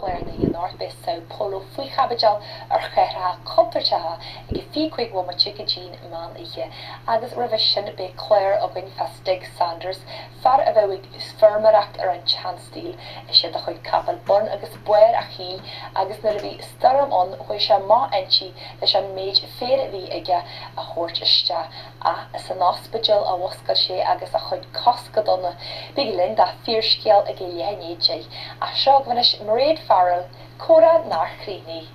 Learning in Northwest South Polo fwy chabajal chera contartaha ag fiquig wo mar chica jean man ihe agus revision be Claire of Winfastig Sanders far a bheig firmaracht ar an chanstíl is sé a chuid capal born agus buir a chin agus na bhí staram on chuir se má enchi leis an méid fér bhí ige a chóirt iste a san ospidal a wascail sé agus a chuid cosca donna big Linda fírscéal ag lénéé a seo ghanis Mairead Farrell, Cora Narchrini.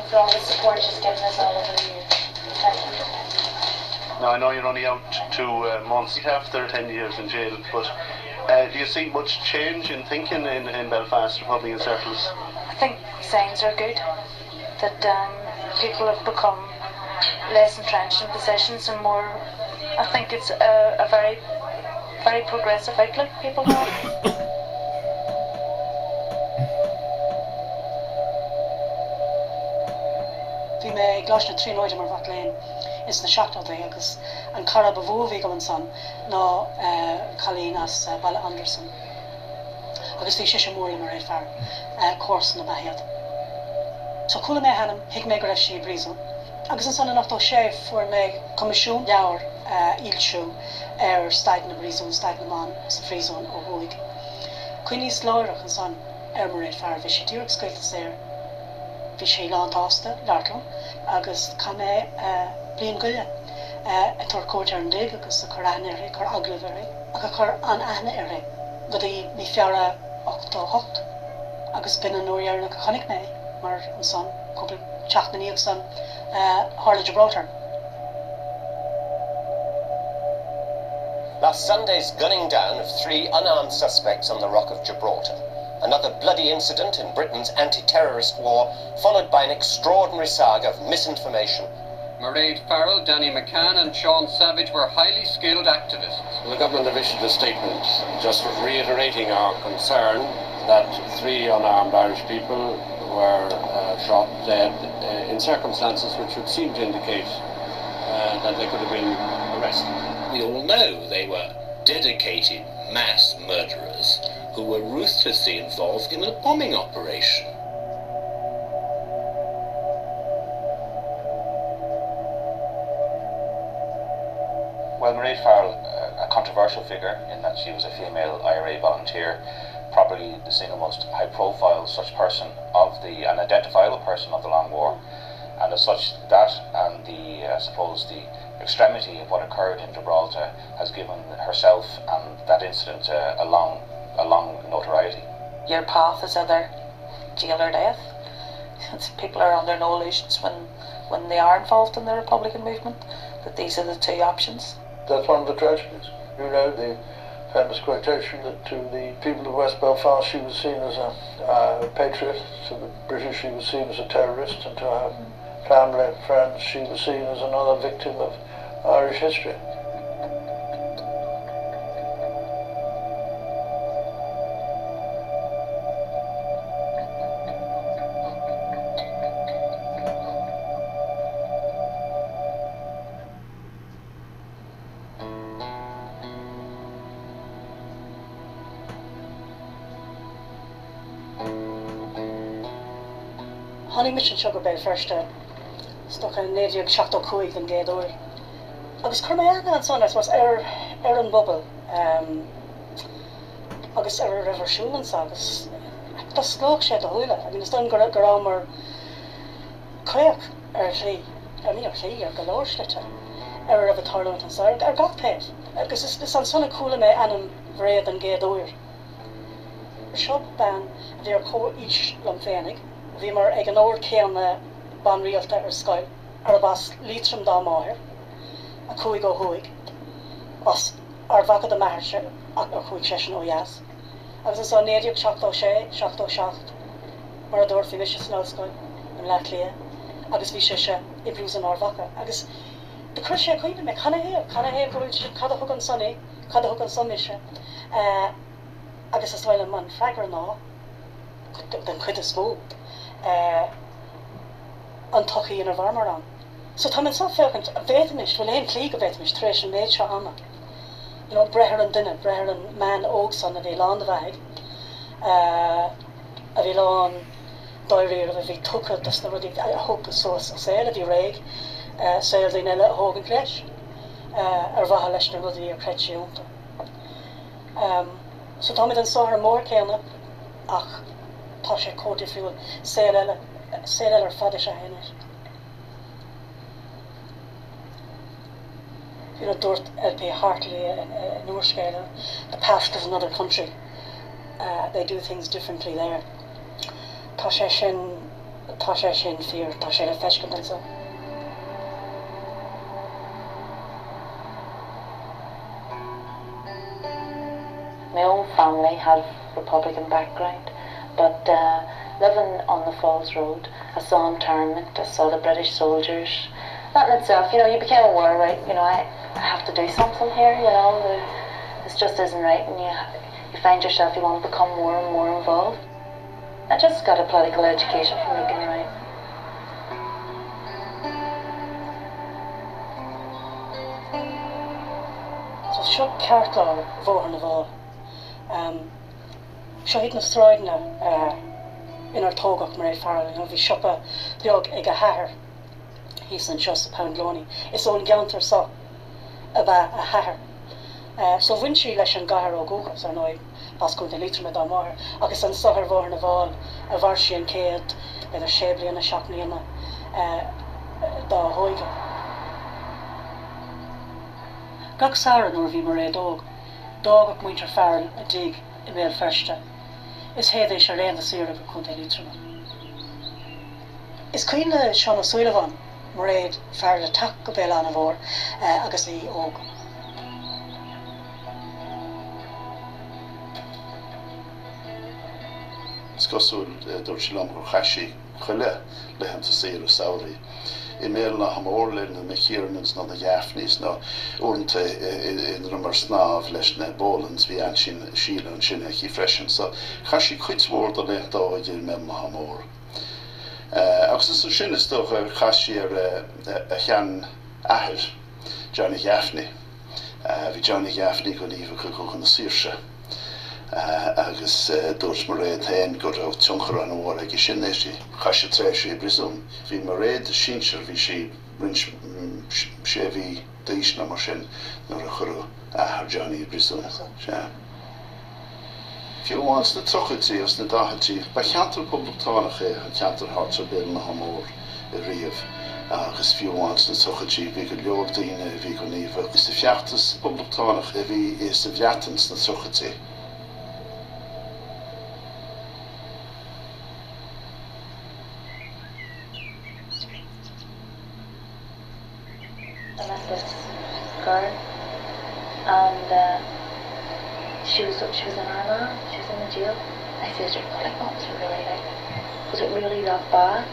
For all the support she's given us all over the years. Thank you. Now I know you're only out 2 months after 10 years in jail, but do you see much change in thinking in Belfast Republican circles? I think signs are good that people have become less entrenched in positions and more. I think it's a very, very progressive outlook people have. Bhí mé gláiste trí nóide mar bhat léin is na seachtaí agus an cara bhómhí go an san ná Colleen as Balla Anderson. Agus bhí sé sé mór le Mairead Farrell córs na bahiad. So coolla mé hanam hic mé go raibh sí brísú. Agus an sanna nachtó sé fuair mé comisiún leabhar ílsiú ar staid na brísún, staid na man sa phrísún ó thuaig. Cuoi níos láireach an san ar Mairead Farrell bhí sé dúrach scoiltas ar bhí sé lántásta leartlam agus cá mé bliain goile a tuair cóid ar an dig agus a chur aithne ar chur aglah ar aga chur an aithne ar go dtí ní fearra 8 agus bin an nóiar na chonig mé mar an son cúpla teach na níag san Harla Gibraltar. Last Sunday's gunning down of 3 unarmed suspects on the Rock of Gibraltar. Another bloody incident in Britain's anti-terrorist war, followed by an extraordinary saga of misinformation. Mairead Farrell, Danny McCann and Sean Savage were highly skilled activists. The government have issued a statement just reiterating our concern that 3 unarmed Irish people were shot dead in circumstances which would seem to indicate that they could have been arrested. We all know they were dedicated mass murderers who were ruthlessly involved in a bombing operation. Well, Mairead Farrell, a controversial figure in that she was a female IRA volunteer, probably the single most high-profile such person of the, an identifiable person of the Long War, and as such that and the, I suppose, the extremity of what occurred in Gibraltar has given herself and that incident a long notoriety. Your path is either jail or death. People are under no illusions when they are involved in the Republican movement that these are the 2 options. That's one of the tragedies. You know, the famous quotation that to the people of West Belfast she was seen as a patriot, to the British she was seen as a terrorist, and to her family and friends she was seen as another victim of Irish history. Honey mission sugar bay first stuck in Nadia Shakto Kuig and Gay Dory. Agus Kermayana and son, I suppose, an bubble. Agus river Schulen sagas. The slog shed the hula. I mean, it's done grammar kayak she. I mean, she or galore schlitter. Of a tournament and sorry. Got paid. Because it's on son of cool me and Mairead and Gay Dory. Shop ban, they're called each Lumfanig. Bhí mar ag an óir céanna ban rialta ar scoil ar bas lítrim dá máthir a chuig ó thuaig as ar bhacad a maithir ach ar chuig sé sin ó dheas. Agus is an néideoch 7 mar a dúir fi bhí sé san óscoil an leat lia agus bhí sé ibrús an árhacha agus de chuir sé chuoine me chana héamh go bhfuil cad a thug an sonnaí cad a thug an sonmise agus is bhfuil an man freigar ná den chuid a smó an tochaí in a bharmar an So tá man so fecant a bhéimiist bhfuil éon clí go bhéimiist tar éis an méid seo ama. You know, brethir an duine, brethir an man óg san a bhí lán a bhaig, a bhí lán dóiríir a bhí tucad as na rudí a thucas sós a saoil a bhí réig, saoil daoine eile a thógan creis, ar bhatha leis na rudí ar creitiúnta. So tá mid an sáthar mór céanna ach tá sé códifriúil saoil eile ar fad is a héanair. You know, Dort LP Hartley in Oorscale, the past is another country. They do things differently there. Tá sé sin fear, tá sé le feiscint and so. My own family have Republican background, but living on the Falls Road, I saw internment, I saw the British soldiers. That in itself, you know, you became aware, right, you know, I have to do something here, you know, this just isn't right, and you find yourself, you want to become more and more involved. I just got a political education from looking around. So seo ceartláir bhór na bhá. Seo hit na stráidna inar tógach Mairead Farrell, you know, bhí siopa beag ag a hathair. He's in just a pound loney. It's on Ganter so about a hair. So when she lesh and gahar o gogas, I know Pascal de Litra med amar, agus an sohar vor na val, a varshi and kid, with a shably and a shopney and da hoiga. Gag Sarah nor vi Mairead dog ak winter Farrell a dig in Mail Fersta. Is heather Charlene the Sierra of Conte Litra. Is Queen Sean O'Sullivan. Mairead Farrell tak go bell an bhór agus í óg. Scosul dúir sí lom go chaisi chuile le hen sa séir saoirí. I méil na hamórlinn na mechíirnins na gheafnís na únta in rumar snáb leis na bólans bhí an sin síle an sinne í freisin. So chaisi chuidmór do le dá dhéir me na hamór. Agus is sin is toch chaisi a chean ahir Johnny Gaffney. Vi Johnny Gaffney go lífa go na sírse. Agus dúirt Mairead hain go raibh tionchar an óir ag sin éisi chaisi tréisi i brisúm. Bhí Mairead sínsir bhí si rins sé bhí dísna mar sin nuair a churú ahir Johnny i brisúm. Fiú wants na trochatí os na dahatí, ba cheantar publictánach a cheantar hartar bél na hamór I riamh. Agus fiú wants na trochatí bhí go leor daoine bhí go níomh. Agus na fiachtas publictánach a bhí is na bheatans na trochatí. I met this girl, and she was in Ireland, she was in the jail. I said to her, like, what was it really like? Was it really that bad?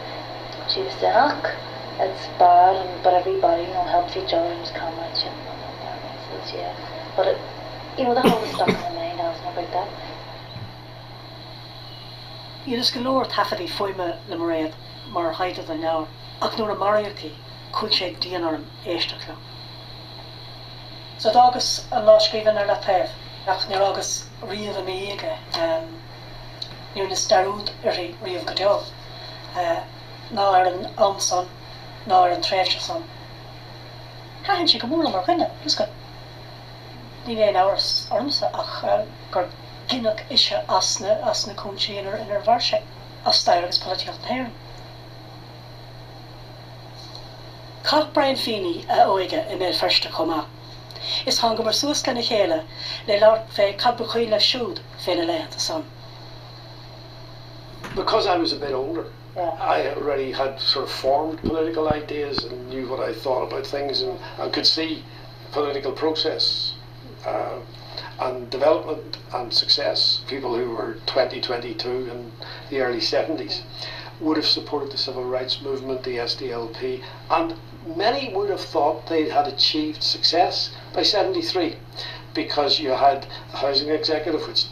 She was saying, "Ach, it's bad, but everybody, you know, helps each other and just come at you." I said, yeah. But it, you know, that always stuck in my mind, asking about that. Iad is go leor taifidí foiime le Mairead mar haide an leabhar, ach nuair a maraíochtaí chuig sé díanarm éisteach le. So dágus an láiscríban ar le taobh, ach níor agus riamh a méige, níor na starúd ar riamh go deol, ná ar an amson, ná ar an tréimhse son. Caithfinn si go mór mar chuine, is go ní éon áras ormsa ach gur ginach isise as na cúnsaí inar bharse, as stair agus políocht na hÉireann. Cach Brian Feeney a óige I Mail Fersta chomá. Is hang go mar suas le na chéile le leart fé cadbu chuile siúd féna le son. Because I was a bit older, Yeah. I already had sort of formed political ideas and knew what I thought about things, and I could see political process and development and success. People who were 20, 22 in the early 70s would have supported the civil rights movement, the SDLP, and many would have thought they had achieved success by 73, because you had a housing executive which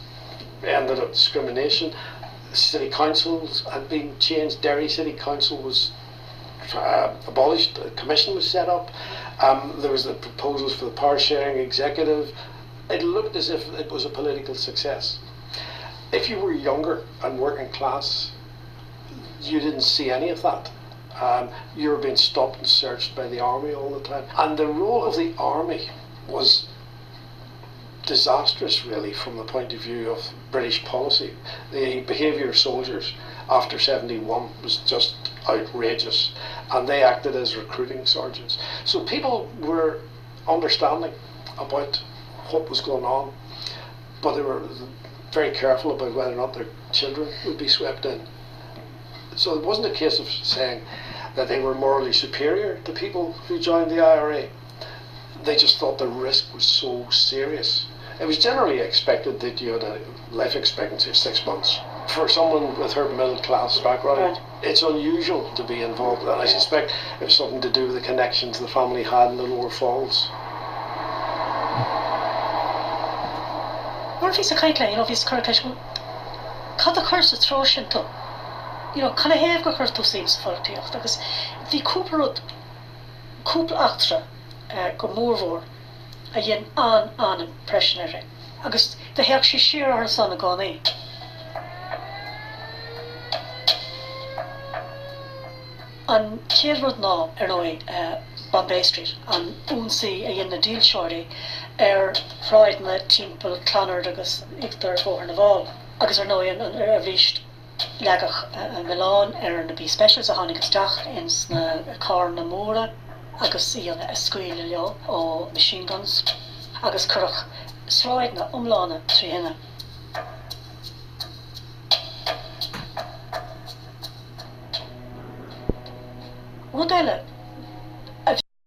ended up discrimination. City councils had been changed. Derry City Council was abolished. A commission was set up. There was the proposals for the power sharing executive. It looked as if it was a political success. If you were younger and working class, you didn't see any of that. You were being stopped and searched by the army all the time. And the role of the army was disastrous, really, from the point of view of British policy. The behaviour of soldiers after 71 was just outrageous, and they acted as recruiting sergeants. So people were understanding about what was going on, but they were very careful about whether or not their children would be swept in. So it wasn't a case of saying that they were morally superior to people who joined the IRA. They just thought the risk was so serious. It was generally expected that you had a life expectancy of 6 months. For someone with her middle class background, it's unusual to be involved, and I suspect it was something to do with the connections the family had in the Lower Falls. Or vís a caiitle, vís curriculum. Cad a curse a throshinto. Can I have go curse to seems fortiocht, because the cúpla achtra go mórvór a yin an impressionary. Agus the heach she sheer her son a gone. An Kielrod ná nói Bombay Street an únsaí a yin na deal shorty Freud na timple Clonard agus Ictar fór na bhall. Agus nói an bhríist legach Milan na bí specials a hánig isteach ins na car na móra agus í an scuile leo ó machine guns agus curach sráid na umlána trí hinna. Modelle